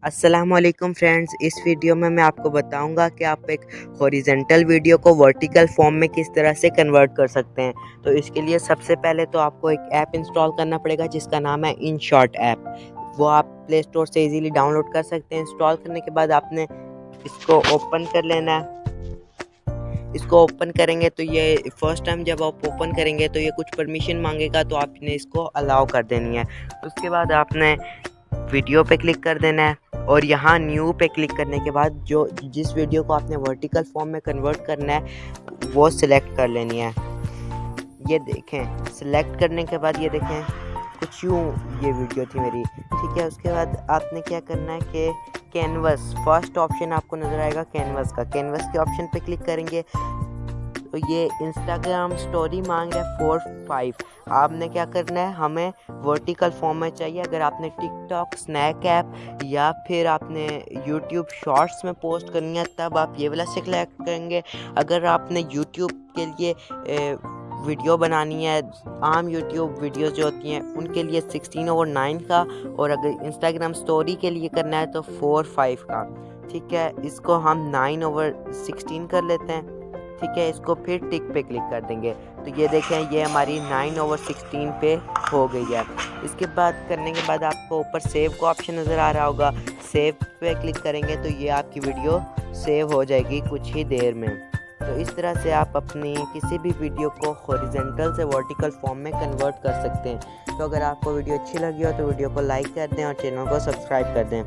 अस्सलामुअलैकुम फ्रेंड्स, इस वीडियो में मैं आपको बताऊंगा कि आप एक हॉरिजेंटल वीडियो को वर्टिकल फॉर्म में किस तरह से कन्वर्ट कर सकते हैं। तो इसके लिए सबसे पहले तो आपको एक ऐप इंस्टॉल करना पड़ेगा जिसका नाम है InShot ऐप। वो आप प्ले स्टोर से इजीली डाउनलोड कर सकते हैं। इंस्टॉल करने के बाद आपने इसको ओपन कर लेना है। इसको ओपन करेंगे तो ये फर्स्ट टाइम जब आप ओपन करेंगे तो ये कुछ परमिशन मांगेगा, तो आपने इसको अलाउ कर देनी है। उसके बाद आपने वीडियो पे क्लिक कर देना है और यहाँ न्यू पे क्लिक करने के बाद जो जिस वीडियो को आपने वर्टिकल फॉर्म में कन्वर्ट करना है वो सिलेक्ट कर लेनी है। ये देखें, सिलेक्ट करने के बाद ये देखें कुछ यूँ ये वीडियो थी मेरी, ठीक है। उसके बाद आपने क्या करना है कि कैनवस, फर्स्ट ऑप्शन आपको नज़र आएगा कैनवस का। कैनवस के ऑप्शन पे क्लिक करेंगे तो ये इंस्टाग्राम स्टोरी मांग रहा है 4:5। आपने क्या करना है, हमें वर्टिकल फॉर्म में चाहिए। अगर आपने टिकटॉक, स्नैक ऐप या फिर आपने यूट्यूब शॉर्ट्स में पोस्ट करनी है तब आप ये वाला सिलेक्ट करेंगे। अगर आपने यूट्यूब के लिए वीडियो बनानी है, आम यूट्यूब वीडियोस जो होती हैं उनके लिए 16:9 का, और अगर इंस्टाग्राम स्टोरी के लिए करना है तो 4:5 का, ठीक है। इसको हम 9/16 कर लेते हैं, ठीक है। इसको फिर टिक पे क्लिक कर देंगे तो ये देखें ये हमारी 9/16 पे हो गई है। इसके बाद करने के बाद आपको ऊपर सेव का ऑप्शन नज़र आ रहा होगा, सेव पे क्लिक करेंगे तो ये आपकी वीडियो सेव हो जाएगी कुछ ही देर में। तो इस तरह से आप अपनी किसी भी वीडियो को हॉरिजॉन्टल से वर्टिकल फॉर्म में कन्वर्ट कर सकते हैं। तो अगर आपको वीडियो अच्छी लगी हो तो वीडियो को लाइक कर दें और चैनल को सब्सक्राइब कर दें।